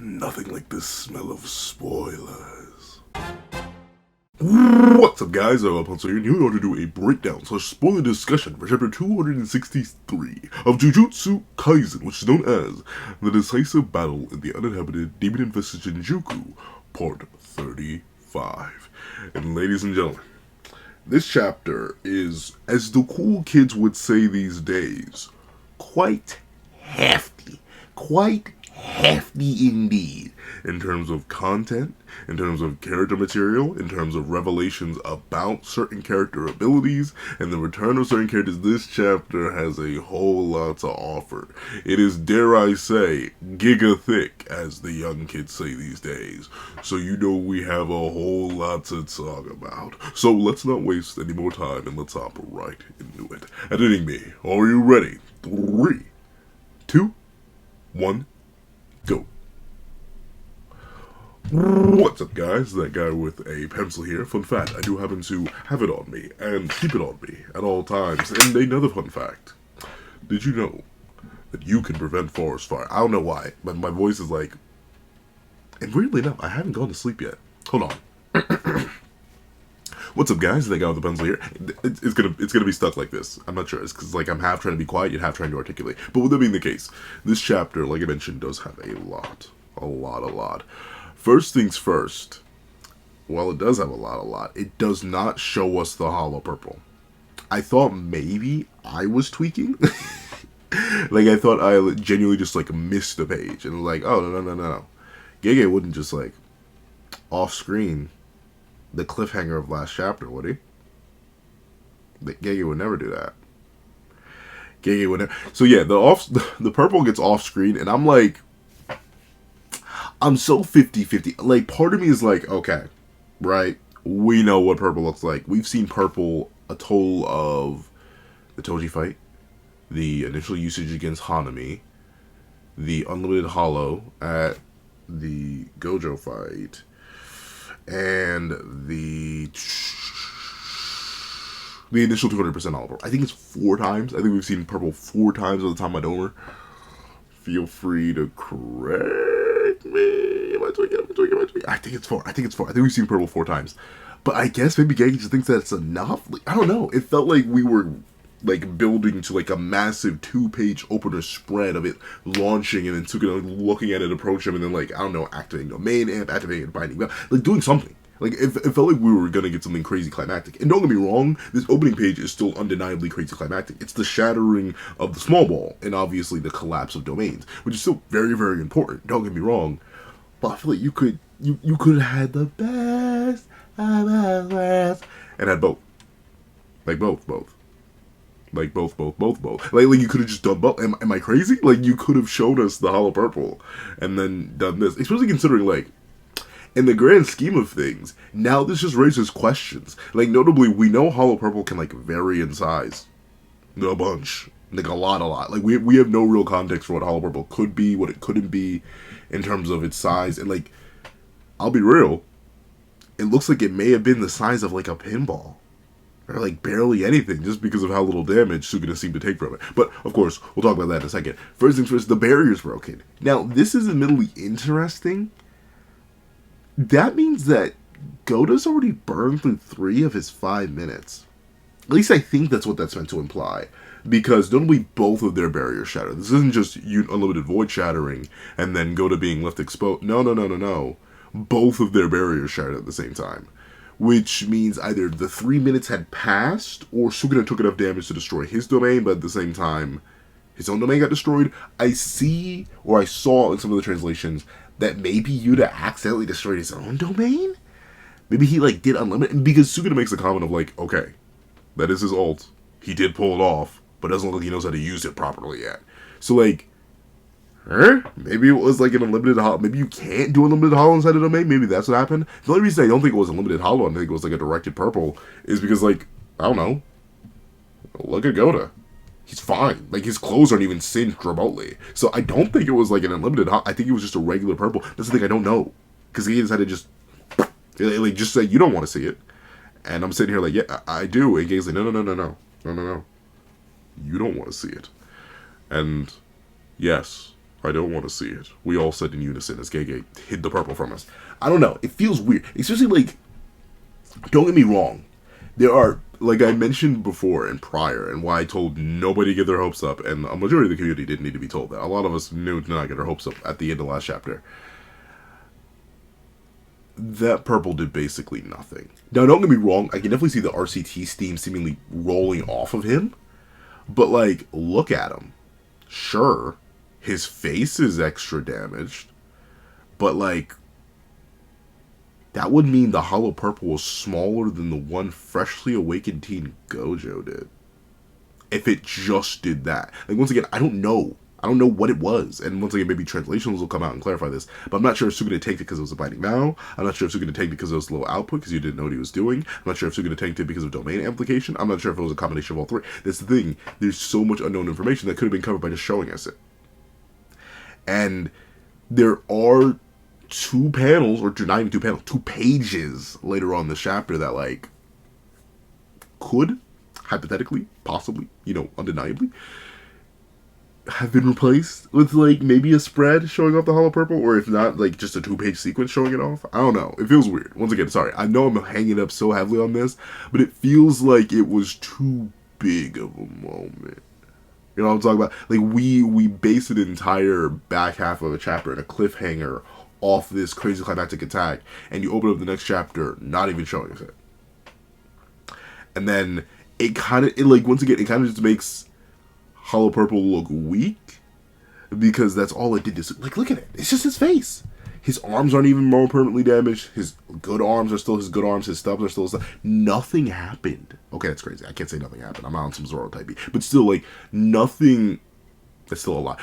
Nothing like the smell of spoilers. What's up guys, I'm Pencil here, and here we are to do a breakdown / spoiler discussion for chapter 263 of Jujutsu Kaisen, which is known as The Decisive Battle in the Uninhabited Demon-Infested Shinjuku, Part 35. And ladies and gentlemen, this chapter is, as the cool kids would say these days, quite hefty. Quite hefty indeed, in terms of content, in terms of character material, in terms of revelations about certain character abilities, and the return of certain characters. This chapter has a whole lot to offer. It is, dare I say, giga thick, as the young kids say these days. So you know we have a whole lot to talk about. So let's not waste any more time and let's hop right into it. Editing me, are you ready? 3, 2, 1, go. What's up guys, that guy with a pencil here. Fun fact, I do happen to have it on me and keep it on me at all times. And another fun fact, did you know that you can prevent forest fire? I don't know why, but my voice is like, and weirdly enough, I haven't gone to sleep yet. Hold on. What's up guys, that guy with the pencil here. It's gonna be stuck like this. I'm not sure, it's because like I'm half trying to be quiet, yet half trying to articulate. But with that being the case, this chapter, like I mentioned, does have a lot. First things first, while it does have a lot, it does not show us the hollow purple. I thought maybe I was tweaking. Like I thought I genuinely just like missed a page and like, oh no. Gege wouldn't just like off screen the cliffhanger of last chapter, would he? Gege would never do that. Gege would never. So yeah, the purple gets off screen, and I'm like, I'm so 50-50. Like, part of me is like, okay, right? We know what purple looks like. We've seen purple a total of the Toji fight, the initial usage against Hanami, the unlimited hollow at the Gojo fight, and the initial 200% hollow. I think it's 4 times. I think we've seen purple 4 times by the time I don't. Feel free to correct me. Am I tweaking? I think it's 4. I think we've seen purple 4 times. But I guess maybe Gege just thinks that's enough. Like, I don't know. It felt like we were like building to like a massive 2-page opener spread of it launching, and then Sukuna looking at it, approach him, and then like, I don't know, activating domain amp, activating binding, like doing something. Like, it felt like we were gonna get something crazy climactic. And don't get me wrong, this opening page is still undeniably crazy climactic. It's the shattering of the small ball, and obviously the collapse of domains, which is still very, very important. Don't get me wrong. But I feel like you could have had the best of the worst, and had both. Like, both. Like, both. Like you could have just done both. Am I crazy? Like, you could have showed us the hollow purple, and then done this. Especially considering, like, in the grand scheme of things, now this just raises questions. Like, notably, we know hollow purple can, like, vary in size. A bunch. Like, a lot. Like, we have no real context for what hollow purple could be, what it couldn't be, in terms of its size. And, like, I'll be real, it looks like it may have been the size of, like, a pinball. Or, like, barely anything, just because of how little damage Sukuna seemed to take from it. But, of course, we'll talk about that in a second. First things first, the barrier's broken. Now, this is admittedly interesting. That means that Goto's already burned through 3 of his 5 minutes. At least I think that's what that's meant to imply. Because notably both of their barriers shattered. This isn't just unlimited void shattering and then Goto being left exposed. No. Both of their barriers shattered at the same time. Which means either the 3 minutes had passed, or Sukuna took enough damage to destroy his domain, but at the same time, his own domain got destroyed. I saw in some of the translations that maybe Yuta accidentally destroyed his own domain? Maybe he, like, did unlimited, because Sukuna makes a comment of, like, okay, that is his ult. He did pull it off, but doesn't look like he knows how to use it properly yet. So, like, maybe it was, like, an unlimited hollow. Maybe you can't do unlimited hollow inside a domain. Maybe that's what happened. The only reason I don't think it was unlimited hollow, I think it was, like, a directed purple, is because, like, I don't know. Look at Goto. He's fine. Like, his clothes aren't even singed remotely. So I don't think it was, like, an unlimited hollow. I think it was just a regular purple. That's the thing, I don't know. Because he decided to just say, you don't want to see it. And I'm sitting here like, yeah, I do. And Gage's like, no. You don't want to see it. And, yes, I don't want to see it. We all said in unison as Gege hid the purple from us. I don't know. It feels weird. Especially, like, don't get me wrong. There are, like I mentioned before and prior, and why I told nobody to get their hopes up, and a majority of the community didn't need to be told that. A lot of us knew to not get our hopes up at the end of the last chapter. That purple did basically nothing. Now, don't get me wrong. I can definitely see the RCT steam seemingly rolling off of him. But, like, look at him. Sure, his face is extra damaged. But, like, that would mean the hollow purple was smaller than the one freshly awakened teen Gojo did. If it just did that. Like, once again, I don't know. I don't know what it was. And once again, maybe translations will come out and clarify this. But I'm not sure if Sukuna tanked it because it was a binding vow. I'm not sure if Sukuna tanked it because it was low output because you didn't know what he was doing. I'm not sure if Sukuna tanked it because of domain amplification. I'm not sure if it was a combination of all three. That's the thing. There's so much unknown information that could have been covered by just showing us it. And there are two panels, or not even two panels, 2 pages later on in the chapter that, like, could, hypothetically, possibly, undeniably, have been replaced with, like, maybe a spread showing off the hollow purple, or if not, like, just a 2-page sequence showing it off. I don't know. It feels weird. Once again, sorry. I know I'm hanging up so heavily on this, but it feels like it was too big of a moment. You know what I'm talking about? Like, we base an entire back half of a chapter in a cliffhanger off this crazy climactic attack, and you open up the next chapter not even showing us it. And then it kind of, once again, it kind of just makes hollow purple look weak, because that's all it did. Like, look at it. It's just his face. His arms aren't even more permanently damaged. His good arms are still his good arms. His stubs are still his stubs. Nothing happened. Okay, that's crazy. I can't say nothing happened. I'm not on some Zoro type beat. But still, like, nothing. That's still a lot.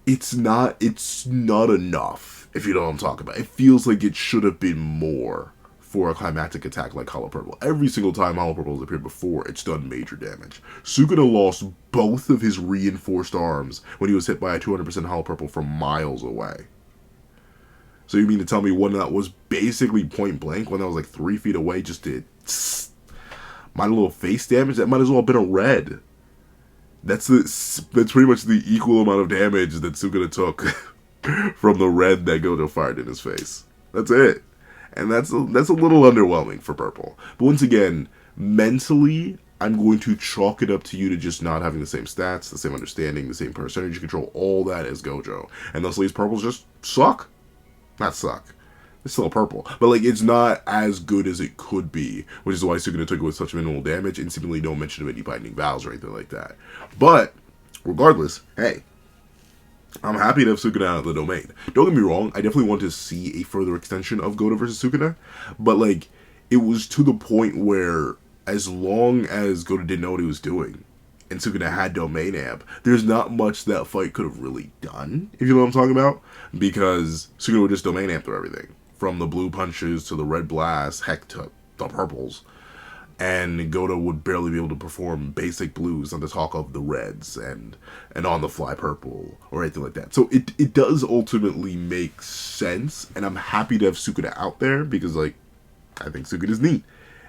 It's not enough, if you know what I'm talking about. It feels like it should have been more for a climactic attack like hollow purple. Every single time hollow purple has appeared before, it's done major damage. Sukuna lost both of his reinforced arms when he was hit by a 200% hollow purple from miles away. So you mean to tell me one that was basically point blank, one that was like 3 feet away, just did my little face damage? That might as well have been a red. That's pretty much the equal amount of damage that Sukuna took from the red that Gojo fired in his face. That's it. And that's a little underwhelming for purple. But once again, mentally, I'm going to chalk it up to you to just not having the same stats, the same understanding, the same percentage control, all that as Gojo. And thus these purples just suck. Not suck. It's still a purple. But, like, it's not as good as it could be, which is why Sukuna took it with such minimal damage and seemingly no mention of any binding vows or anything like that. But, regardless, hey, I'm happy to have Sukuna out of the domain. Don't get me wrong, I definitely want to see a further extension of Gojo versus Sukuna, but, like, it was to the point where, as long as Gojo didn't know what he was doing, and Sukuna had domain amp, there's not much that fight could have really done, if you know what I'm talking about, because Sukuna would just domain amp through everything, from the blue punches to the red blasts, heck, to the purples. And Gojo would barely be able to perform basic blues on the talk of the reds and on the fly purple or anything like that. So it does ultimately make sense, and I'm happy to have Sukuna out there because, like, I think Sukuna is neat,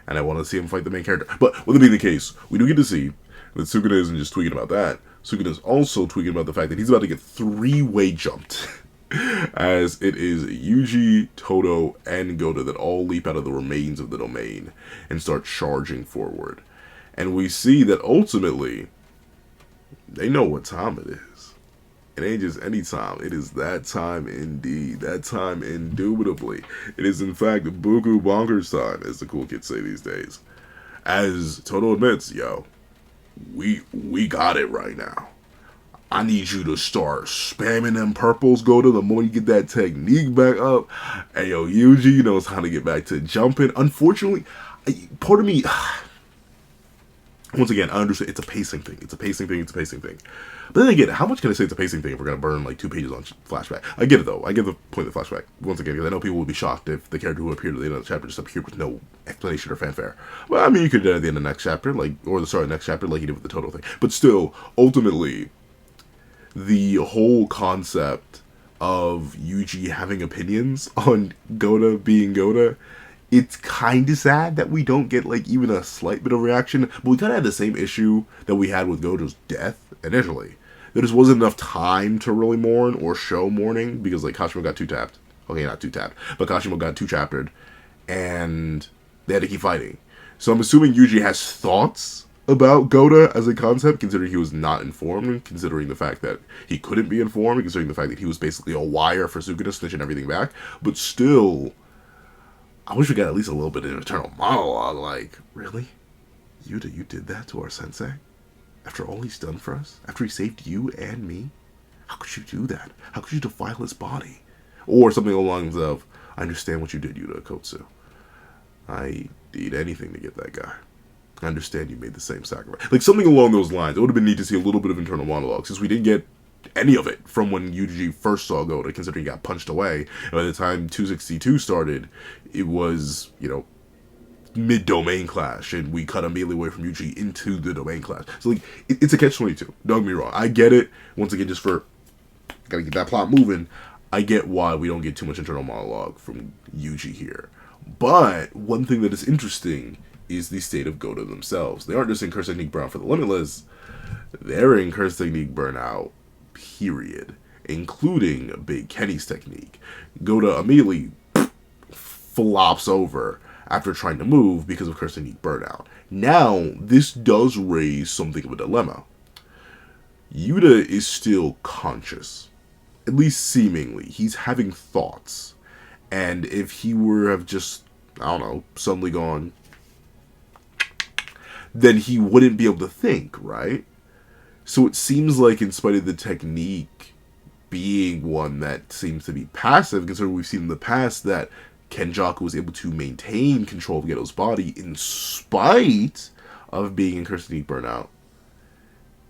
and I want to see him fight the main character. But with it being the case, we do get to see that Sukuna isn't just tweaking about that. Sukuna is also tweaking about the fact that he's about to get 3-way jumped. As it is Yuji, Todo, and Gojo that all leap out of the remains of the domain and start charging forward. And we see that ultimately, they know what time it is. It ain't just any time. It is that time indeed. That time indubitably. It is in fact Buku Bonkers time, as the cool kids say these days. As Todo admits, yo, we got it right now. I need you to start spamming them purples, Gojo, the more you get that technique back up. And yo, Yuji knows how to get back to jumping. Unfortunately, part of me, once again, I understand it's a pacing thing. It's a pacing thing. But then again, how much can I say it's a pacing thing if we're going to burn like 2 pages on flashback? I get it though. I get the point of the flashback. Once again, because I know people would be shocked if the character who appeared at the end of the chapter just appeared with no explanation or fanfare. Well, I mean, you could do it at the end of the next chapter, like, or the start of the next chapter, like you did with the Todo thing. But still, ultimately, the whole concept of Yuji having opinions on Gojo being Gojo, it's kind of sad that we don't get, like, even a slight bit of reaction. But we kind of had the same issue that we had with Gojo's death initially. there just wasn't enough time to really mourn or show mourning because like Kashimo got 2-tapped. Okay, not 2-tapped, but Kashimo got 2-chaptered, and they had to keep fighting. So I'm assuming Yuji has thoughts about Goda as a concept, considering he was not informed, considering the fact that he couldn't be informed, considering the fact that he was basically a wire for Sukuna snitching everything back. But still, I wish we got at least a little bit of an internal monologue, like, really? Yuta, you did that to our sensei? After all he's done for us? After he saved you and me? How could you do that? How could you defile his body? Or something along the lines of, I understand what you did, Yuta Akotsu. I did anything to get that guy. I understand you made the same sacrifice. Like, something along those lines. It would have been neat to see a little bit of internal monologue, since we didn't get any of it from when Yuji first saw Goda, considering he got punched away. And by the time 262 started, it was, you know, mid-domain clash, and we cut immediately away from Yuji into the domain clash. So, like, it's a catch-22. Don't get me wrong. I get it. Once again, just for, gotta get that plot moving, I get why we don't get too much internal monologue from Yuji here. But one thing that is interesting is the state of Goda themselves. They aren't just in Curse Technique Burnout for the Limitless. They're in Curse Technique Burnout, period. Including Big Kenny's technique. Goda immediately flops over after trying to move because of Curse Technique Burnout. Now, this does raise something of a dilemma. Yuta is still conscious. At least seemingly. He's having thoughts. And if he were to have just, I don't know, suddenly gone, then he wouldn't be able to think, right? So it seems like, in spite of the technique being one that seems to be passive, considering we've seen in the past that Kenjaku was able to maintain control of Geto's body in spite of being in Curse Technique Burnout,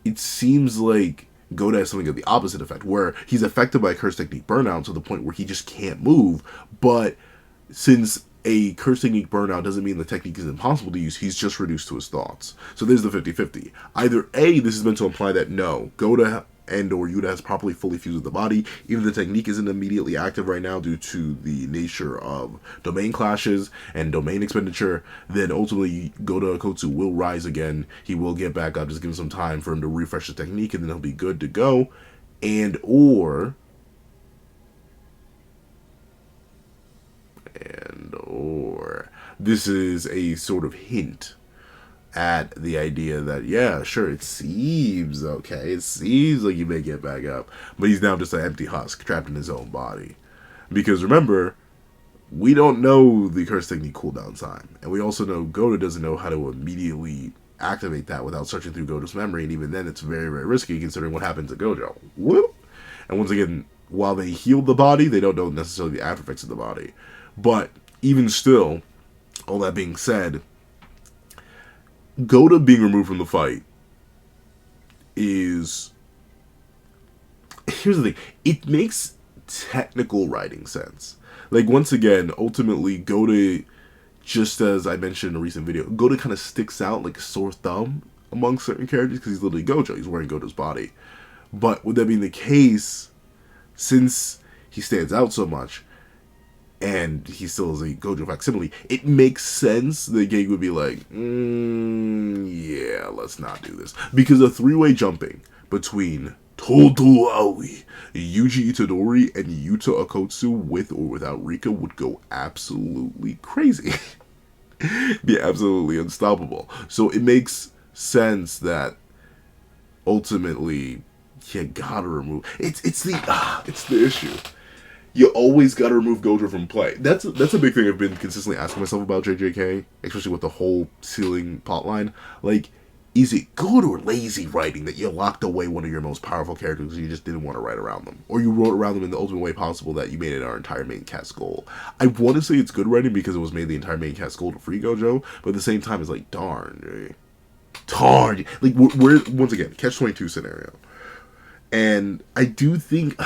it seems like Goda has something of the opposite effect, where he's affected by Curse Technique Burnout to the point where he just can't move, but since a Curse Technique Burnout doesn't mean the technique is impossible to use, he's just reduced to his thoughts. So there's the 50-50. Either A, this is meant to imply that no, Goda and or Yuta has properly fully fused with the body, even if the technique isn't immediately active right now due to the nature of domain clashes and domain expenditure, then ultimately Goda Akotsu will rise again, he will get back up, just give him some time for him to refresh the technique, and then he'll be good to go. And or this is a sort of hint at the idea that, yeah, sure, it seems okay, it seems like he may get back up, but he's now just an empty husk trapped in his own body. Because remember, we don't know the Curse Technique cooldown time, and we also know Goda doesn't know how to immediately activate that without searching through Goda's memory, and even then it's very, very risky considering what happened to Gojo. Whoop! And once again, while they healed the body, they don't know necessarily the after effects of the body. But even still, all that being said, Goda being removed from the fight is... Here's the thing. It makes technical writing sense. Like, once again, ultimately, Goda, just as I mentioned in a recent video, Goda kind of sticks out like a sore thumb among certain characters because he's literally Gojo. He's wearing Goda's body. But with that being the case, since he stands out so much, and he still is a Gojo facsimile, it makes sense that Gege would be like, yeah, let's not do this. Because the three-way jumping between Todo Aoi, Yuji Itadori, and Yuta Akotsu with or without Rika would go absolutely crazy. Be absolutely unstoppable. So it makes sense that ultimately you gotta remove... It's the issue. You always gotta remove Gojo from play. That's a big thing I've been consistently asking myself about JJK, especially with the whole ceiling plotline. Like, is it good or lazy writing that you locked away one of your most powerful characters because you just didn't want to write around them? Or you wrote around them in the ultimate way possible that you made it our entire main cast goal? I want to say it's good writing because it was made the entire main cast goal to free Gojo, but at the same time it's like, darn. Like, we're once again, catch-22 scenario. And I do think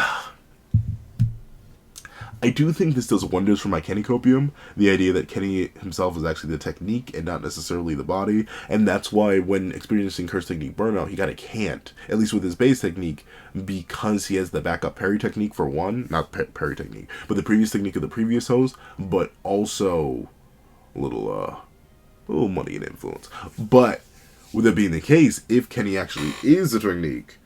this does wonders for my Kenny copium. The idea that Kenny himself is actually the technique and not necessarily the body. And that's why when experiencing Curse Technique Burnout, he got a can't. At least with his base technique, because he has the backup parry technique for one. Not parry technique, but the previous technique of the previous host. But also a little money and influence. But with that being the case, if Kenny actually is the technique,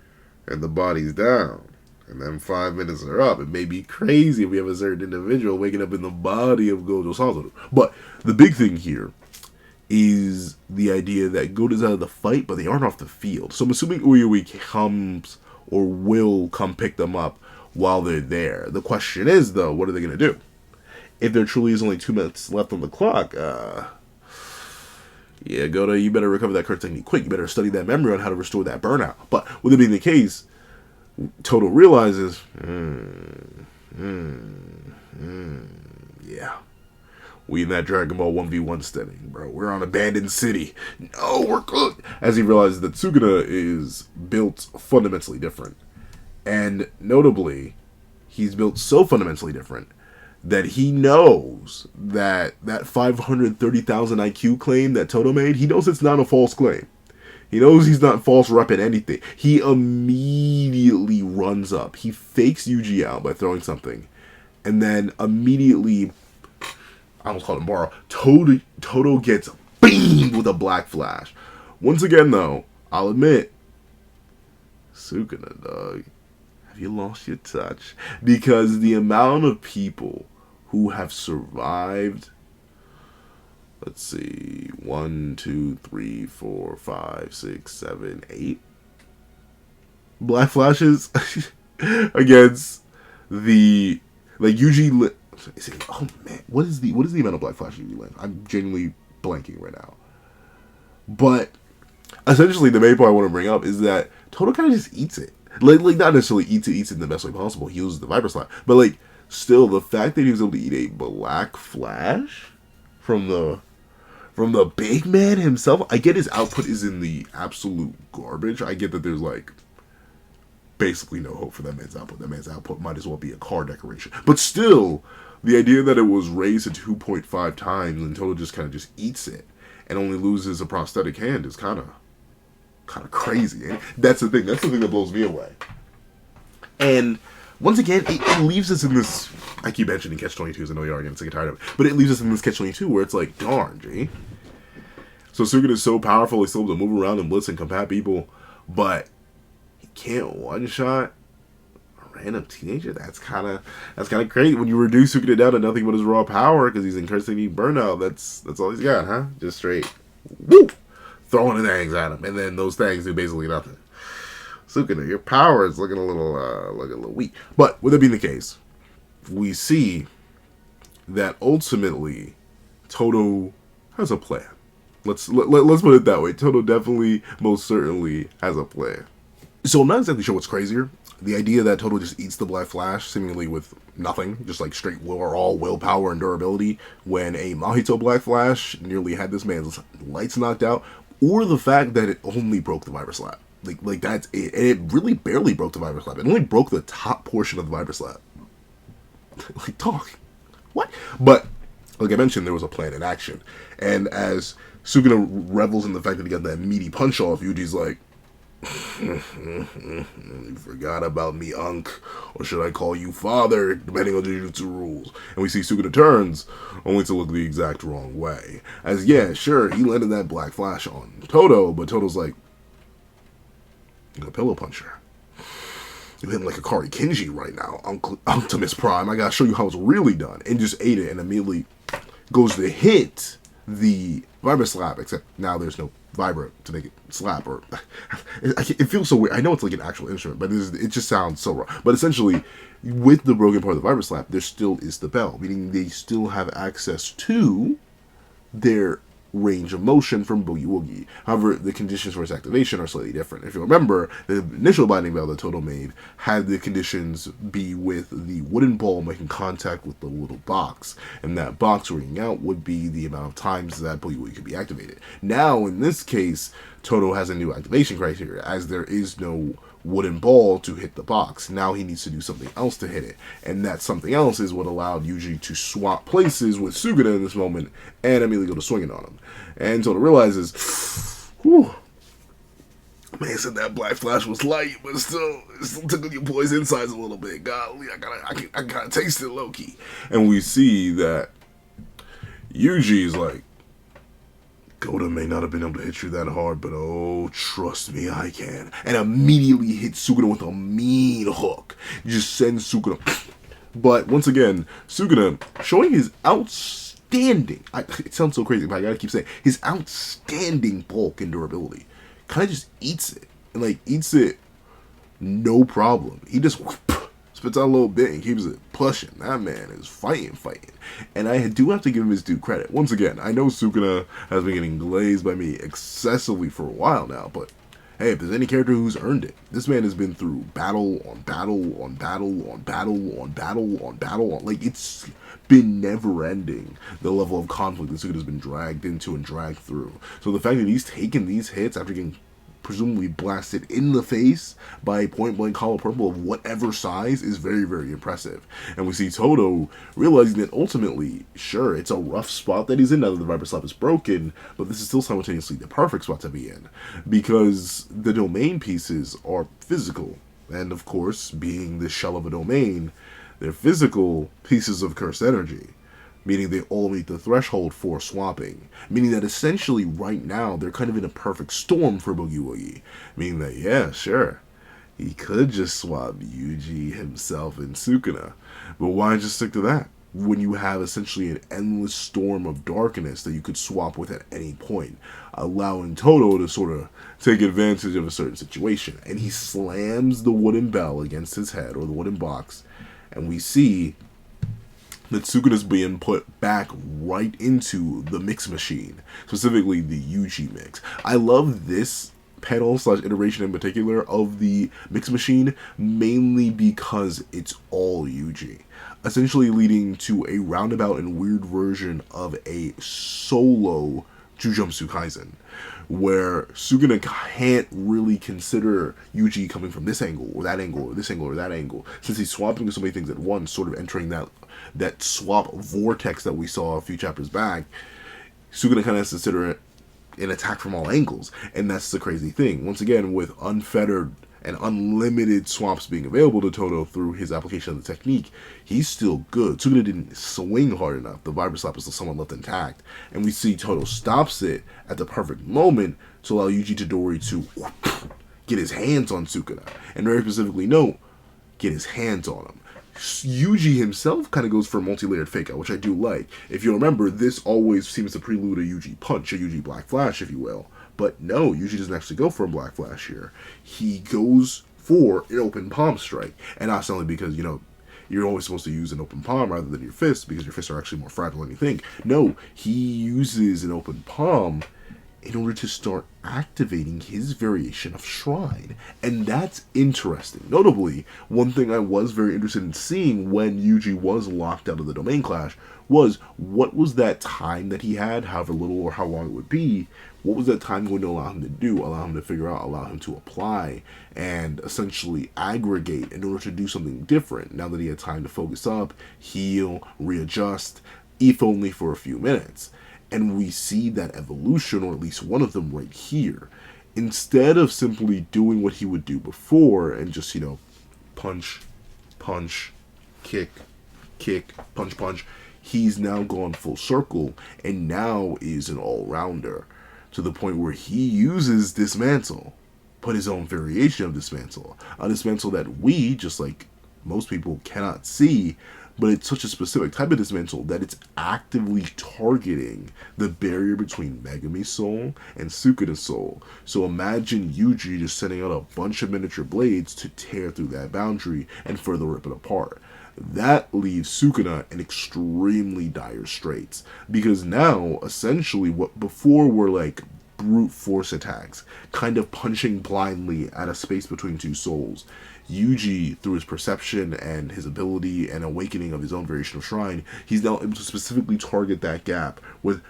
and the body's down. And then 5 minutes are up. It may be crazy if we have a certain individual waking up in the body of Gojo Satoru. But the big thing here is the idea that Gojo's out of the fight, but they aren't off the field. So I'm assuming Uyui comes or will come pick them up while they're there. The question is, though, what are they going to do? If there truly is only 2 minutes left on the clock, yeah, Gojo, you better recover that curse technique quick. You better study that memory on how to restore that burnout. But with it being the case, Todo realizes, yeah, we in that Dragon Ball 1v1 setting, bro. We're on abandoned city. No, we're good. As he realizes that Sukuna is built fundamentally different. And notably, he's built so fundamentally different that he knows that 530,000 IQ claim that Todo made, he knows it's not a false claim. He knows he's not false repping anything. He immediately runs up. He fakes Yuji out by throwing something. And then immediately, I almost called him Borrow, Todo gets beamed with a black flash. Once again, though, I'll admit, Sukuna, dog, have you lost your touch? Because the amount of people who have survived, let's see, 1, 2, 3, 4, 5, 6, 7, 8 black flashes against the, like, Yuji. Oh man, what is the amount of black flashes Yuji lands? I'm genuinely blanking right now. But essentially, the main point I want to bring up is that Todo kind of just eats it. Like not necessarily eats it in the best way possible. He uses the Viper Slap, but like still, the fact that he was able to eat a black flash from the big man himself. I get his output is in the absolute garbage. I get that there's like basically no hope for that man's output. That man's output might as well be a car decoration. But still, the idea that it was raised to 2.5 times and Todo just kind of just eats it and only loses a prosthetic hand is kind of crazy. And that's the thing. That's the thing that blows me away. And once again, it leaves us in this, I keep mentioning Catch-22s, I know you are getting sick and tired of it, but it leaves us in this Catch-22 where it's like, darn, G. So Sukuna is so powerful, he's able to move around and blitz and combat people, but he can't one-shot a random teenager? That's kind of crazy. When you reduce Sukuna down to nothing but his raw power, because he's in cursed burnout, that's all he's got, huh? Just straight, whoop, throwing the things at him, and then those things do basically nothing. Sukuna, your power is looking a little weak. But with it being the case, we see that ultimately Todo has a plan. Let's put it that way. Todo definitely, most certainly, has a plan. So I'm not exactly sure what's crazier. The idea that Todo just eats the Black Flash seemingly with nothing, just like straight raw willpower and durability, when a Mahito Black Flash nearly had this man's lights knocked out, or the fact that it only broke the Viper Slap. Like that's it. And it really barely broke the Viper Slap. It only broke the top portion of the Viper Slap. Like, dog, what? But like I mentioned, there was a plan in action. And as Sukuna revels in the fact that he got that meaty punch off, Yuji's like, you forgot about me, Unk, or should I call you father, depending on the Jujutsu rules. And we see Sukuna turns, only to look the exact wrong way. As, yeah, sure, he landed that Black Flash on Todo, but Todo's like, you're a pillow puncher. You hit him like a Kari Kinji right now, Unctimus Prime. I gotta show you how it's really done. And just ate it and immediately goes to hit the Vibra Slap, except now there's no Vibra to make it slap. Or it feels so weird. I know it's like an actual instrument, but it just sounds so wrong. But essentially, with the broken part of the Vibra Slap, there still is the bell, meaning they still have access to their range of motion from Boogie Woogie. However, the conditions for its activation are slightly different. If you remember, the initial binding bell that Todo made had the conditions be with the wooden ball making contact with the little box, and that box ringing out would be the amount of times that Boogie Woogie could be activated. Now, in this case, Todo has a new activation criteria, as there is no wooden ball to hit the box. Now he needs to do something else to hit it, and that something else is what allowed Yuji to swap places with Sukuna in this moment and immediately go to swinging on him. And Todo realizes, whew, man said that Black Flash was light, but it still tickled your boy's insides a little bit. Golly, I gotta taste it low key. And we see that Yuji is like, Gojo may not have been able to hit you that hard, but oh, trust me, I can. And immediately hit Sukuna with a mean hook. Just send Sukuna. But once again, Sukuna showing his outstanding, it sounds so crazy, but I gotta keep saying, his outstanding bulk and durability. Kind of just eats it. And like, eats it no problem. He just spits out a little bit and keeps it pushing. That man is fighting. And I do have to give him his due credit. Once again, I know Sukuna has been getting glazed by me excessively for a while now, but hey, if there's any character who's earned it, this man has been through battle on battle on battle on battle on battle on battle on, like, it's been never ending, the level of conflict that Sukuna's been dragged into and dragged through. So the fact that he's taken these hits after getting presumably blasted in the face by a point-blank hollow purple of whatever size is very, very impressive. And we see Todo realizing that ultimately, sure, it's a rough spot that he's in now that the Viper Slap is broken, but this is still simultaneously the perfect spot to be in, because the domain pieces are physical, and of course, being the shell of a domain, they're physical pieces of cursed energy, meaning they all meet the threshold for swapping, meaning that essentially right now they're kind of in a perfect storm for Boogie Woogie, meaning that, yeah, sure, he could just swap Yuji himself and Sukuna, but why just stick to that when you have essentially an endless storm of darkness that you could swap with at any point, allowing Todo to sort of take advantage of a certain situation. And he slams the wooden bell against his head, or the wooden box, and we see that Sukuna's being put back right into the mix machine, specifically the Yuji mix. I love this panel / iteration in particular of the mix machine, mainly because it's all Yuji, essentially leading to a roundabout and weird version of a solo Jujutsu Kaisen, where Sukuna can't really consider Yuji coming from this angle, or that angle, or this angle, or that angle, since he's swapping so many things at once, sort of entering that swap vortex that we saw a few chapters back. Sukuna kind of has to consider it an attack from all angles, and that's the crazy thing. Once again, with unfettered and unlimited swaps being available to Todo through his application of the technique, he's still good. Sukuna didn't swing hard enough. The Viper Slap is still somewhat left intact, and we see Todo stops it at the perfect moment to allow Yuji Todori to get his hands on Sukuna, and very specifically note, get his hands on him. Yuji himself kind of goes for a multi-layered fake out, which I do like. If you remember, this always seems to prelude a Yuji punch, a Yuji Black Flash, if you will. But no, Yuji doesn't actually go for a Black Flash here. He goes for an open palm strike. And not only because, you know, you're always supposed to use an open palm rather than your fist, because your fists are actually more fragile than you think. No, he uses an open palm in order to start activating his variation of Shrine. And that's interesting. Notably, one thing I was very interested in seeing when Yuji was locked out of the Domain Clash was, what was that time that he had, however little or how long it would be, what was that time going to allow him to do, allow him to figure out, allow him to apply, and essentially aggregate in order to do something different, now that he had time to focus up, heal, readjust, if only for a few minutes. And we see that evolution, or at least one of them right here. Instead of simply doing what he would do before and just, you know, punch, punch, kick, kick, punch, punch, he's now gone full circle and now is an all-rounder, to the point where he uses Dismantle, but his own variation of Dismantle. A Dismantle that we, just like most people, cannot see, but it's such a specific type of Dismantle that it's actively targeting the barrier between Megumi's soul and Sukuna's soul. So imagine Yuji just sending out a bunch of miniature blades to tear through that boundary and further rip it apart. That leaves Sukuna in extremely dire straits, because now, essentially, what before were like brute force attacks, kind of punching blindly at a space between two souls, Yuji, through his perception and his ability and awakening of his own variation of Shrine, he's now able to specifically target that gap with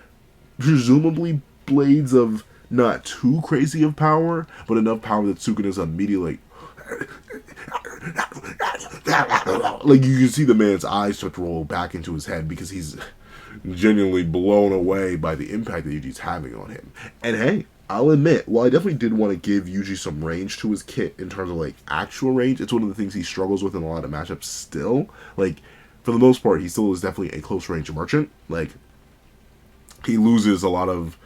presumably blades of not too crazy of power, but enough power that Sukuna's immediately like you can see the man's eyes start to roll back into his head, because he's genuinely blown away by the impact that Yuji's having on him. And hey, I'll admit, while I definitely did want to give Yuji some range to his kit in terms of, like, actual range, it's one of the things he struggles with in a lot of matchups still. Like, for the most part, he still is definitely a close range merchant. Like, he loses a lot of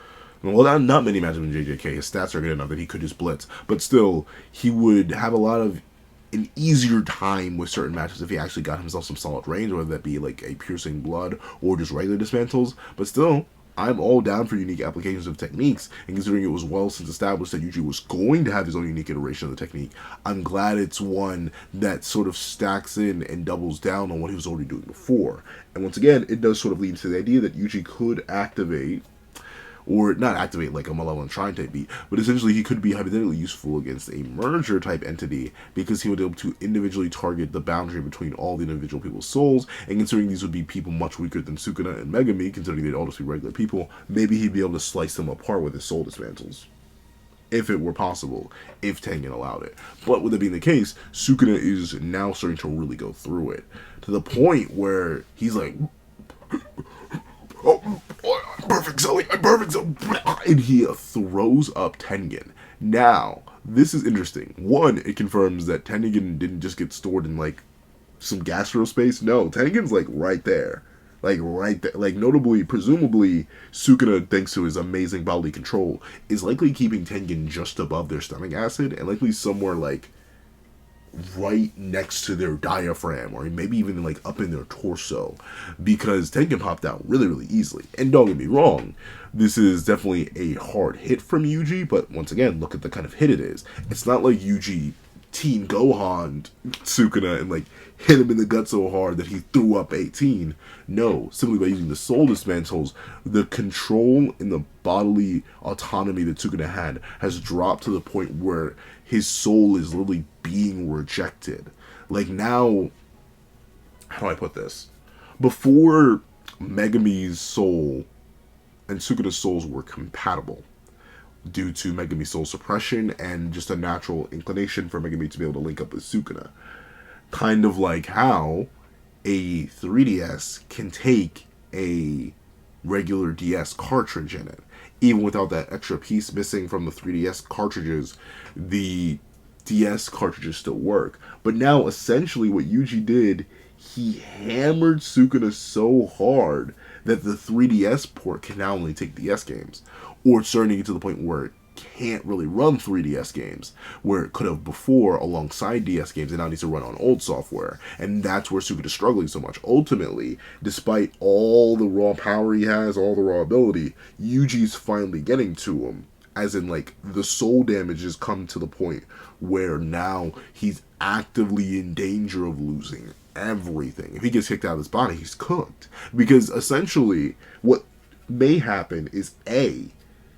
Well, not many matches in JJK. His stats are good enough that he could just blitz. But still, he would have a lot of an easier time with certain matches if he actually got himself some solid range, whether that be like a piercing blood or just regular dismantles. But still, I'm all down for unique applications of techniques, and considering it was well since established that Yuji was going to have his own unique iteration of the technique, I'm glad it's one that sort of stacks in and doubles down on what he was already doing before. And once again, it does sort of lead to the idea that Yuji could activate, or not activate like a Malevolent Shrine type beat, but essentially he could be hypothetically useful against a merger type entity because he would be able to individually target the boundary between all the individual people's souls, and considering these would be people much weaker than Sukuna and Megami, considering they'd all just be regular people, maybe he'd be able to slice them apart with his soul dismantles. If it were possible, if Tengen allowed it. But with it being the case, Sukuna is now starting to really go through it, to the point where he's like, oh, I'm perfect, Zoe, I'm perfect, Zoe. And he throws up Tengen. Now, this is interesting. One, it confirms that Tengen didn't just get stored in, like, some gastro space. No, Tengen's, like, right there. Like, right there. Like, notably, presumably, Sukuna, thanks to his amazing bodily control, is likely keeping Tengen just above their stomach acid, and likely somewhere, like, right next to their diaphragm, or maybe even like up in their torso, because Tengen popped out really, really easily. And don't get me wrong, this is definitely a hard hit from Yuji, but once again, look at the kind of hit it is. It's not like Yuji Teen Gohan Sukuna and like hit him in the gut so hard that he threw up 18. No, simply by using the soul dismantles, the control and the bodily autonomy that Sukuna had has dropped to the point where his soul is literally being rejected. Like now, how do I put this? Before Megami's soul and Sukuna's souls were compatible, due to Megami's soul suppression and just a natural inclination for Megami to be able to link up with Sukuna. Kind of like how a 3DS can take a regular DS cartridge in it. Even without that extra piece missing from the 3DS cartridges, the DS cartridges still work. But now, essentially, what Yuji did, he hammered Sukuna so hard that the 3DS port can now only take DS games. Or it's starting to get to the point where it can't really run 3DS games, where it could have before alongside DS games, and now needs to run on old software. And that's where Sukuna's struggling so much. Ultimately, despite all the raw power he has, all the raw ability, Yuji's finally getting to him. As in, like, the soul damage has come to the point where now he's actively in danger of losing everything. If he gets kicked out of his body, he's cooked. Because essentially, what may happen is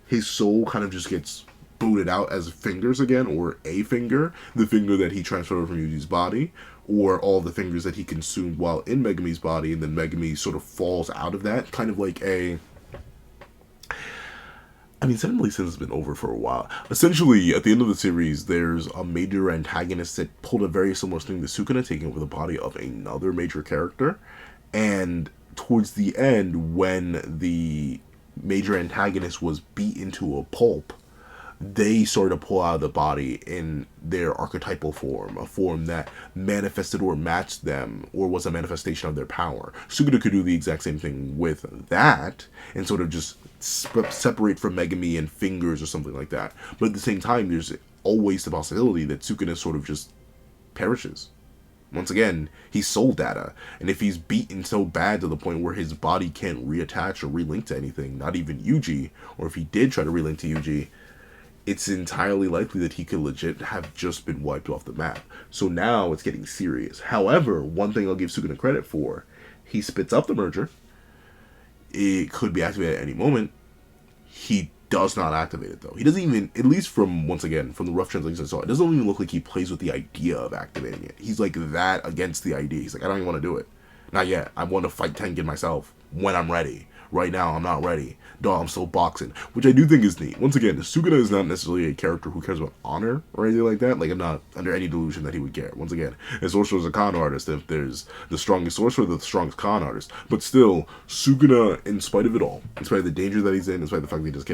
his soul kind of just gets booted out as fingers again, or a finger, the finger that he transferred from Yuji's body, or all the fingers that he consumed while in Megami's body, and then Megami sort of falls out of that, kind of like Seven Deadly Sins has been over for a while. Essentially, at the end of the series, there's a major antagonist that pulled a very similar thing to Sukuna, taking over the body of another major character, and towards the end, when the major antagonist was beaten to a pulp, they sort of pull out of the body in their archetypal form, a form that manifested or matched them, or was a manifestation of their power. Sukuna could do the exact same thing with that, and sort of just separate from Megami and fingers or something like that. But at the same time, there's always the possibility that Sukuna sort of just perishes. Once again, he's soul data, and if he's beaten so bad to the point where his body can't reattach or relink to anything, not even Yuji, or if he did try to relink to Yuji, it's entirely likely that he could legit have just been wiped off the map. So now it's getting serious. However, one thing I'll give Sukuna credit for, he spits up the merger. It could be activated at any moment. He does not activate it, though. He doesn't even, at least from, once again, from the rough translations I saw, it doesn't even look like he plays with the idea of activating it. He's like that against the idea. He's like, I don't even want to do it. Not yet. I want to fight Tengen myself when I'm ready. Right now, I'm not ready. Dog, I'm still boxing. Which I do think is neat. Once again, Sukuna is not necessarily a character who cares about honor or anything like that. Like, I'm not under any delusion that he would care. Once again, a sorcerer is a con artist. If there's the strongest sorcerer, the strongest con artist. But still, Sukuna, in spite of it all, in spite of the danger that he's in spite of the fact that he just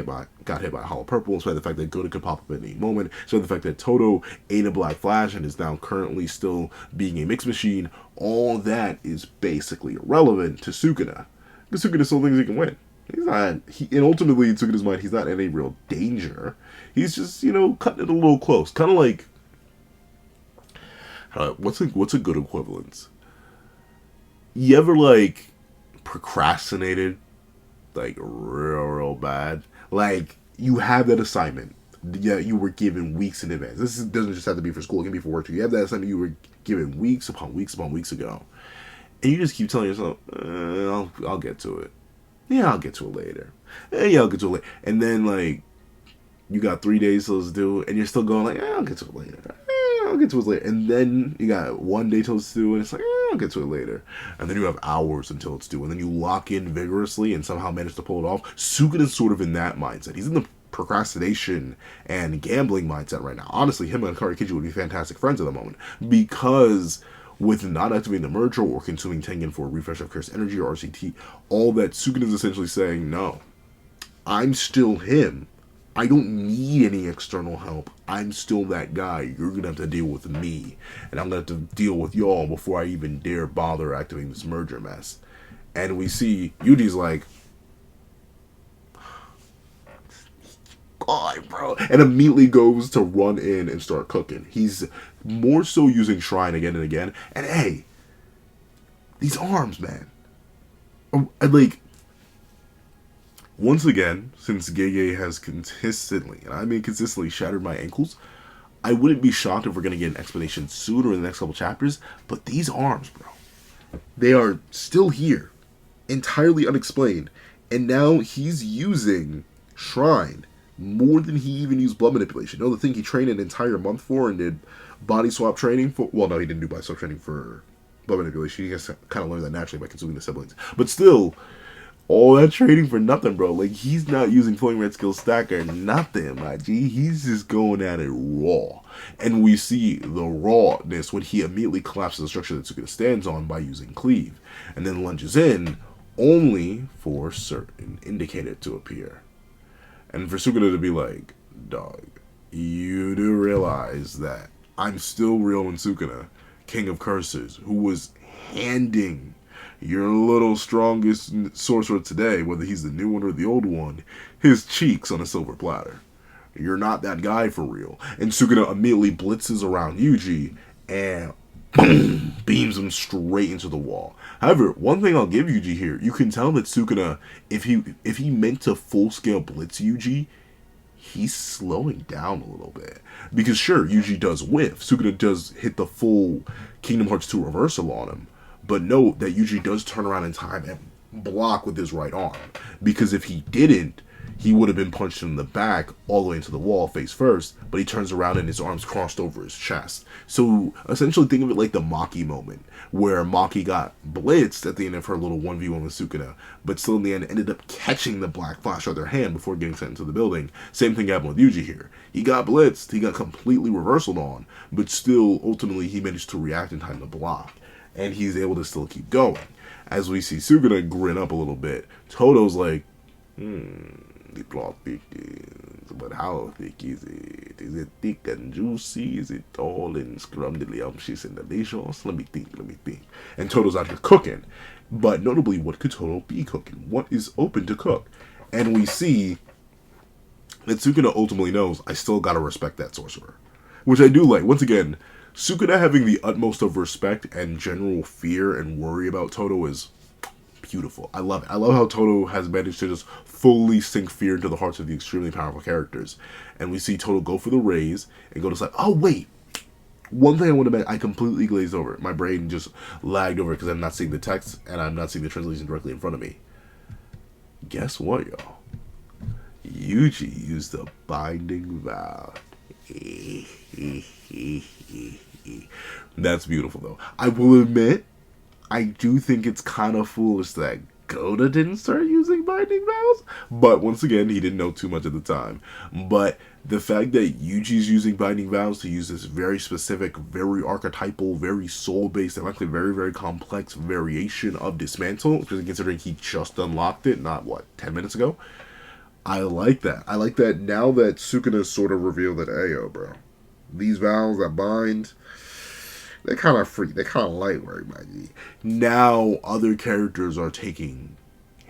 got hit by a hollow purple, in spite of the fact that Gojo could pop up at any moment, in spite of the fact that Todo ate a black flash and is now currently still being a mix machine, all that is basically irrelevant to Sukuna. Because Sukuna still thinks he can win. He's not. And ultimately, in Sukuna's mind, he's not in any real danger. He's just, cutting it a little close. Kind of like, what's a good equivalence? You ever like procrastinated, like real bad? Like you have that assignment. Yeah, you were given weeks in advance. Doesn't just have to be for school; it can be for work too. You have that assignment you were given weeks upon weeks upon weeks ago, and you just keep telling yourself, "I'll get to it. Yeah, I'll get to it later. Yeah, I'll get to it later." And then like you got 3 days till it's due, and you're still going like, "I'll get to it later. I'll get to it later." And then you got 1 day till it's due, and it's like, I'll get to it later. And then you have hours until it's due, and then you lock in vigorously and somehow manage to pull it off. Sukuna's sort of in that mindset. He's in the procrastination and gambling mindset right now. Honestly, him and Karikiji would be fantastic friends at the moment, because with not activating the merger or consuming Tengen for a refresh of Curse Energy or RCT, all that Sukuna is essentially saying, no, I'm still him. I don't need any external help. I'm still that guy. You're going to have to deal with me. And I'm going to have to deal with y'all before I even dare bother activating this merger mess. And we see Yuji's like, God, bro. And immediately goes to run in and start cooking. He's more so using Shrine again and again. And hey, these arms, man. Like, once again, since Gege has consistently, and I mean consistently, shattered my ankles, I wouldn't be shocked if we're going to get an explanation sooner in the next couple chapters. But these arms, bro, they are still here, entirely unexplained. And now he's using Shrine more than he even used blood manipulation. You know, the thing he trained an entire month for and did body swap training for? Well, no, he didn't do body swap training for blood manipulation. He just kind of learned that naturally by consuming the siblings. But still, all that training for nothing, bro. Like, he's not using Flowing Red Skill Stack or nothing, my G. He's just going at it raw. And we see the rawness when he immediately collapses the structure that Sukuna stands on by using Cleave. And then lunges in, only for certain indicator to appear. And for Sukuna to be like, dog, you do realize that I'm still real in Sukuna, King of Curses, who was handing your little strongest sorcerer today, whether he's the new one or the old one, his cheeks on a silver platter. You're not that guy for real. And Sukuna immediately blitzes around Yuji and boom, beams him straight into the wall. However, one thing I'll give Yuji here, you can tell that Sukuna, if he meant to full-scale blitz Yuji, he's slowing down a little bit. Because sure, Yuji does whiff. Sukuna does hit the full Kingdom Hearts 2 reversal on him. But note that Yuji does turn around in time and block with his right arm. Because if he didn't, he would have been punched in the back all the way into the wall face first, but he turns around and his arms crossed over his chest. So essentially think of it like the Maki moment, where Maki got blitzed at the end of her little 1v1 with Sukuna, but still in the end ended up catching the black flash out of their hand before getting sent into the building. Same thing happened with Yuji here. He got blitzed, he got completely reversaled on, but still ultimately he managed to react in time to block. And he's able to still keep going. As we see Sukuna grin up a little bit, Todo's like, the plot thick is, but how thick is it? Is it thick and juicy? Is it tall and scrumptious and delicious? Let me think. And Todo's out here cooking. But notably, what could Todo be cooking? What is open to cook? And we see that Sukuna ultimately knows, I still gotta respect that sorcerer. Which I do like. Once again, Sukuna having the utmost of respect and general fear and worry about Todo is beautiful. I love it. I love how Todo has managed to just fully sink fear into the hearts of the extremely powerful characters. And we see Todo go for the raise and go to like, oh wait, one thing I want to mention, I completely glazed over. My brain just lagged over because I'm not seeing the text and I'm not seeing the translation directly in front of me. Guess what, y'all? Yuji used the binding vow. That's beautiful, though. I will admit, I do think it's kind of foolish that Gojo didn't start using binding vows. But once again, he didn't know too much at the time. But the fact that Yuji's using binding vows to use this very specific, very archetypal, very soul-based, and actually very, very complex variation of Dismantle, because considering he just unlocked it, not, 10 minutes ago? I like that. I like that now that Sukuna sort of revealed that, hey, yo, bro, these vows that bind, they're kind of free. They're kind of light work, my G. Now other characters are taking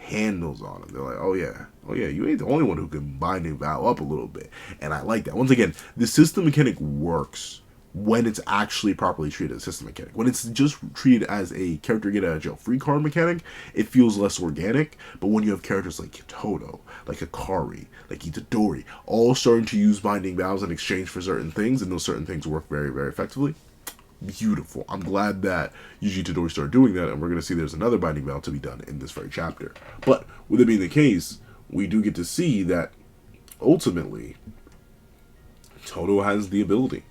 handles on him. They're like, oh yeah, you ain't the only one who can binding vow up a little bit. And I like that. Once again, the system mechanic works when it's actually properly treated as a system mechanic. When it's just treated as a character get out of jail free card mechanic, it feels less organic. But when you have characters like Todo, like Akari, like Itadori, all starting to use binding vows in exchange for certain things, and those certain things work very, very effectively, beautiful. I'm glad that Yuji Itadori started doing that, and we're going to see there's another binding vow to be done in this very chapter. But with it being the case, we do get to see that ultimately Todo has the ability,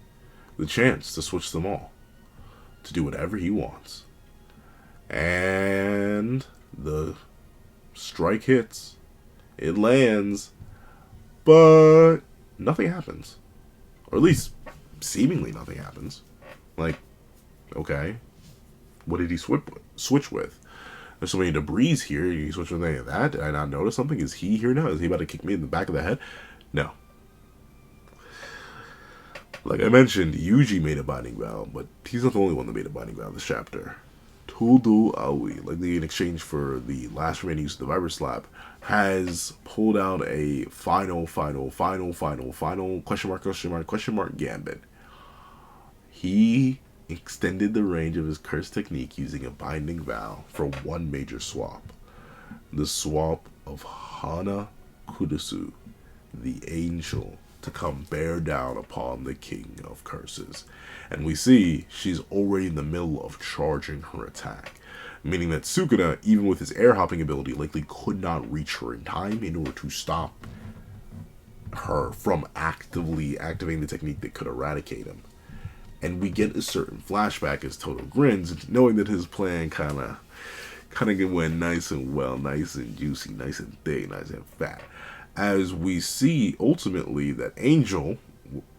the chance to switch them all, to do whatever he wants. And the strike hits, it lands, but nothing happens. Or at least seemingly nothing happens. Like, okay, what did he switch with? There's so many debris here. You switch with any of that? Did I not notice something? Is he here now? Is he about to kick me in the back of the head? No. Like I mentioned, Yuji made a binding vow, but he's not the only one that made a binding vow this chapter. Todo Aoi, likely in exchange for the last remaining use of the Viper Slap, has pulled out a final question mark gambit. He extended the range of his curse technique using a binding vow for one major swap. The swap of Hana Kudesu, the angel, to come bear down upon the king of curses. And we see she's already in the middle of charging her attack, meaning that Sukuna, even with his air hopping ability, likely could not reach her in time in order to stop her from actively activating the technique that could eradicate him. And we get a certain flashback as Todo grins, knowing that his plan kind of went nice and well, nice and juicy, nice and thick, nice and fat. As we see ultimately that Angel,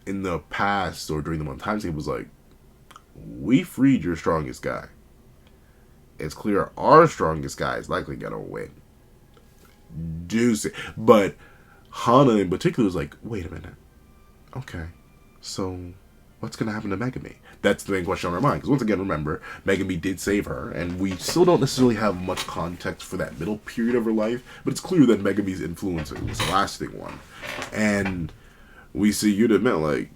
in the past or during the month time skip, was like, we freed your strongest guy. It's clear our strongest guy is likely gonna win. Juicy. But Hana in particular was like, wait a minute. Okay, so what's going to happen to Megami? That's the main question on our mind. Because once again, remember, Megami did save her, and we still don't necessarily have much context for that middle period of her life, but it's clear that Megami's influence was a lasting one. And we see Yuta admit, like,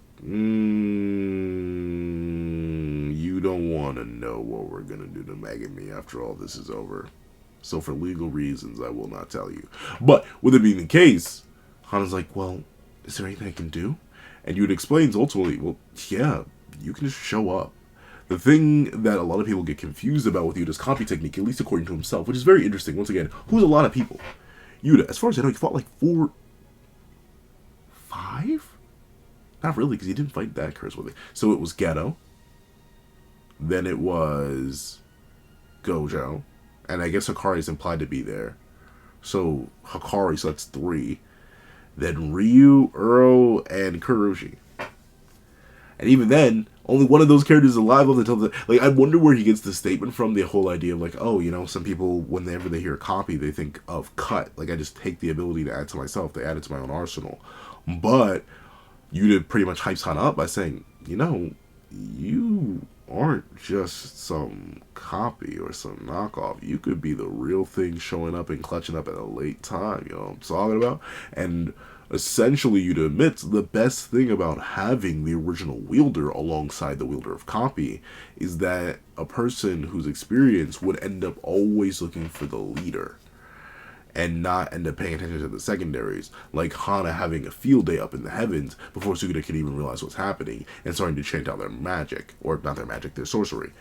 you don't want to know what we're going to do to Megami after all this is over. So for legal reasons, I will not tell you. But with it being the case, Hana's like, well, is there anything I can do? And Yuta explains ultimately, well, yeah, you can just show up. The thing that a lot of people get confused about with Yuta's copy technique, at least according to himself, which is very interesting, once again, who's a lot of people? Yuta, as far as I know, he fought like 5? Not really, because he didn't fight that curse with it. So it was Geto, then it was Gojo, and I guess Hikari is implied to be there. So Hikari, so that's 3. Then Ryu, Uro, and Kuroshi. And even then, only one of those characters is alive up until the... Like, I wonder where he gets the statement from, the whole idea of, like, oh, you know, some people, whenever they hear a copy, they think of cut. Like, I just take the ability to add to myself. They add it to my own arsenal. But Yuta pretty much hypes Hana up by saying, you know, you aren't just some copy or some knockoff. You could be the real thing showing up and clutching up at a late time. You know what I'm talking about? And essentially, Yuta admits the best thing about having the original wielder alongside the wielder of copy is that a person who's experienced would end up always looking for the leader and not end up paying attention to the secondaries, like Hana having a field day up in the heavens before Sukuna can even realize what's happening and starting to chant out their magic, or not their magic, their sorcery.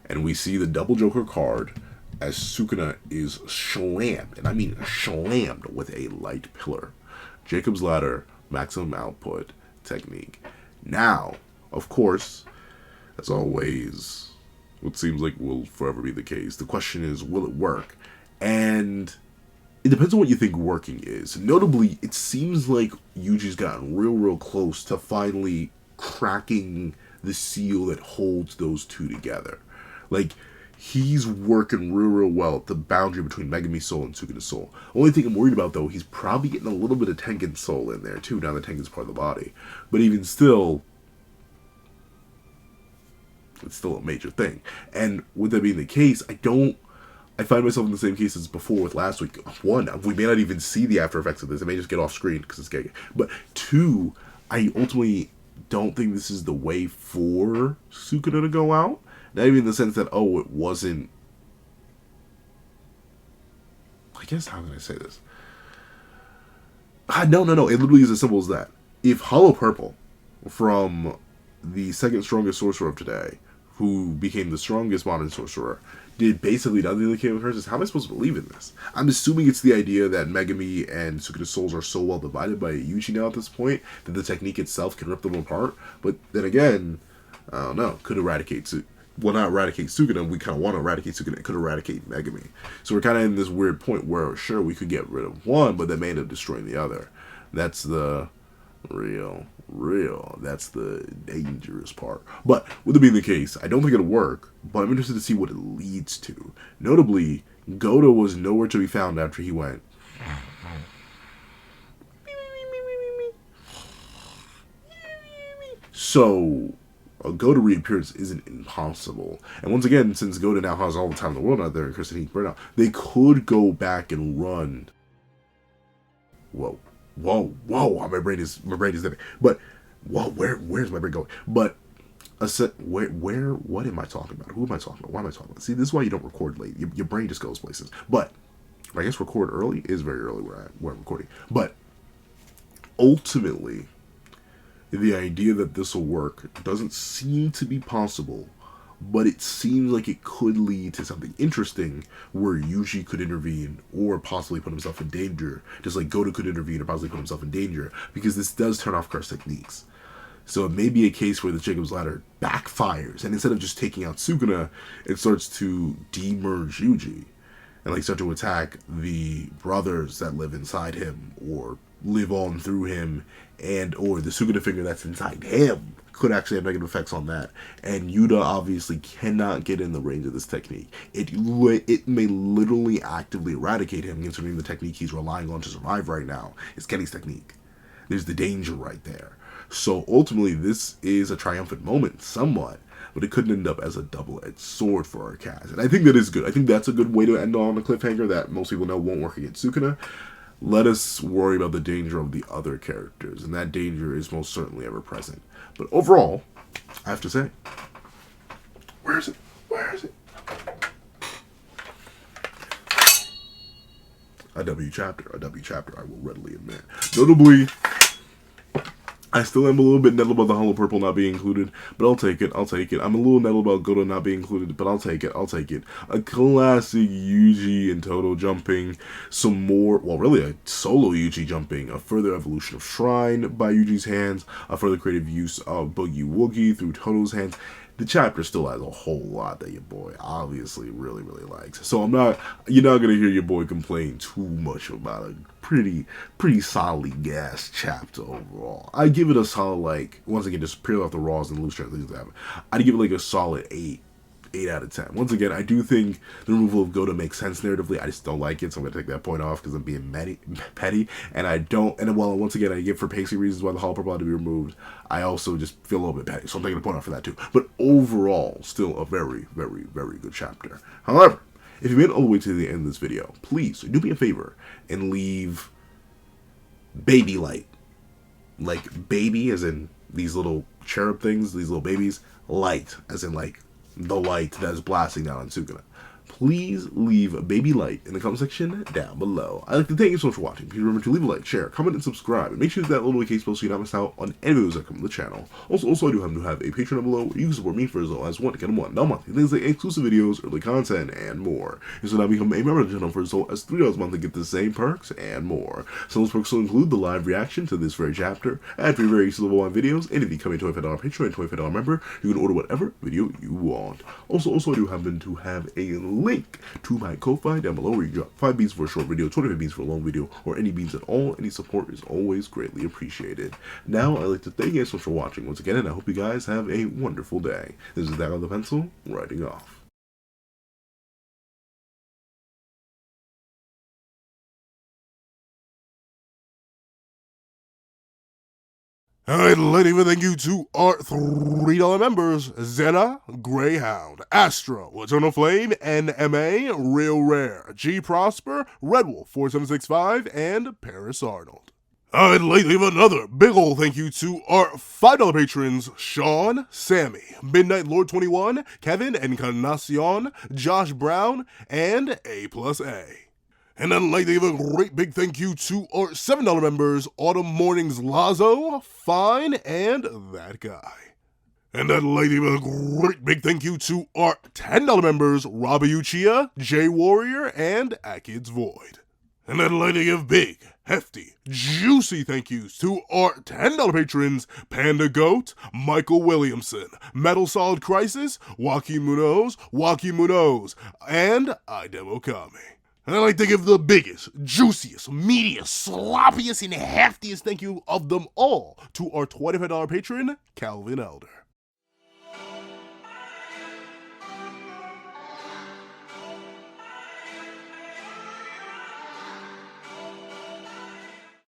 And we see the double Joker card as Sukuna is slammed, and I mean slammed, with a light pillar. Jacob's Ladder, maximum output technique. Now, of course, as always, what seems like will forever be the case, the question is, will it work? And it depends on what you think working is. Notably, it seems like Yuji's gotten real close to finally cracking the seal that holds those two together. Like, he's working real well at the boundary between Megami's soul and Sukuna's soul. Only thing I'm worried about, though, he's probably getting a little bit of Tengen's soul in there, too, now that Tengen's part of the body. But even still, it's still a major thing. And with that being the case, I don't I find myself in the same case as before with last week. One, we may not even see the after effects of this. It may just get off screen because it's gay. But two, I ultimately don't think this is the way for Sukuna to go out. Not even in the sense that, oh, it wasn't... I guess, how can I say this? No. It literally is as simple as that. If Hollow Purple, from the second strongest sorcerer of today, who became the strongest modern sorcerer, did basically nothing in the Kingdom of Curses, how am I supposed to believe in this? I'm assuming it's the idea that Megami and Sukuna's souls are so well divided by Yuji now at this point that the technique itself can rip them apart. But then again, I don't know, could eradicate well, not eradicate Sukuna, we kind of want to eradicate Sukuna, it could eradicate Megami. So we're kind of in this weird point where, sure, we could get rid of one, but that may end up destroying the other. That's the that's the dangerous part. But with it being the case, I don't think it'll work, but I'm interested to see what it leads to. Notably, Gojo was nowhere to be found after he went. So a Gojo reappearance isn't impossible. And once again, since Gojo now has all the time in the world out there in Crystal Heat Burnout, they could go back and run. Whoa, my brain is there. But whoa, where's my brain going? But what am I talking about? Who am I talking about? Why am I talking about? See, this is why you don't record late. Your brain just goes places. But I guess record early is very early where I'm recording. But ultimately, the idea that this will work doesn't seem to be possible, but it seems like it could lead to something interesting where Yuji could intervene or possibly put himself in danger, just like Gojo could intervene or possibly put himself in danger, because this does turn off curse techniques. So it may be a case where the Jacob's Ladder backfires, and instead of just taking out Sukuna, it starts to demerge Yuji and like start to attack the brothers that live inside him or live on through him, and or the Sukuna finger that's inside him could actually have negative effects on that. And Yuta obviously cannot get in the range of this technique. It may literally actively eradicate him, considering the technique he's relying on to survive right now is Kenny's technique. There's the danger right there. So ultimately, this is a triumphant moment somewhat, but it could end up as a double-edged sword for our cast. And I think that is good. I think that's a good way to end on a cliffhanger that most people know won't work against Sukuna. Let us worry about the danger of the other characters, and that danger is most certainly ever present. But overall, I have to say, where is it? A W chapter, I will readily admit. Notably, I still am a little bit nettled about the Hollow Purple not being included, but I'll take it. I'm a little nettled about Gojo not being included, but I'll take it. A classic Yuji and Todo jumping, some more, well, really a solo Yuji jumping, a further evolution of Shrine by Yuji's hands, a further creative use of Boogie Woogie through Todo's hands. The chapter still has a whole lot that your boy obviously really likes. So you're not gonna hear your boy complain too much about a pretty solid gas chapter overall. I give it a solid, like, once again, just peel off the raws and loose translations that happen, I'd give it like a solid 8 out of 10. Once again, I do think the removal of Gojo makes sense narratively. I just don't like it, so I'm gonna take that point off because I'm being petty. And well, once again, I get for pacing reasons why the Hollow Purple had to be removed. I also just feel a little bit petty, so I'm taking a point off for that too. But overall, still a very good chapter. However, if you made it all the way to the end of this video, please do me a favor and leave baby light. Like baby as in these little cherub things, these little babies. Light as in like the light that is blasting down on Sukuna. Please leave a baby light in the comment section down below. I'd like to thank you so much for watching. Please remember to leave a like, share, comment, and subscribe. And make sure that little notification bell so you don't miss out on any videos that come to the channel. Also, I do happen to have a Patreon down below where you can support me for as low as $1 monthly. Things like exclusive videos, early content, and more. And so now become a member of the channel for as low as $3 a month to get the same perks and more. Some of those perks will include the live reaction to this very chapter, ad-free very exclusive level 1 videos, and if you become a $25 Patreon and $25 member, you can order whatever video you want. Also, I do happen to have a link to my Ko-Fi down below where you drop 5 beans for a short video, 25 beans for a long video, or any beans at all. Any support is always greatly appreciated. Now, I'd like to thank you guys so much for watching once again, and I hope you guys have a wonderful day. This is That on the Pencil, writing off. I'd like to thank you to our $3 members, Zena, Greyhound, Astro, Eternal Flame, NMA, Real Rare, G Prosper, Red Wolf 4765, and Paris Arnold. I'd like to give another big ol' thank you to our $5 patrons, Sean, Sammy, Midnight Lord 21, Kevin Encarnacion, Josh Brown, and A+A. And I'd like to give a great big thank you to our $7 members, Autumn Mornings Lazo, Fine, and That Guy. And I'd like to give a great big thank you to our $10 members, Robbie Uchiha, Jay Warrior, and Akid's Void. And I'd like to give big, hefty, juicy thank yous to our $10 patrons, Panda Goat, Michael Williamson, Metal Solid Crisis, Joaquin Munoz, and Idemo Kami. And I'd like to give the biggest, juiciest, meatiest, sloppiest, and heftiest thank you of them all to our $25 patron, Calvin Elder.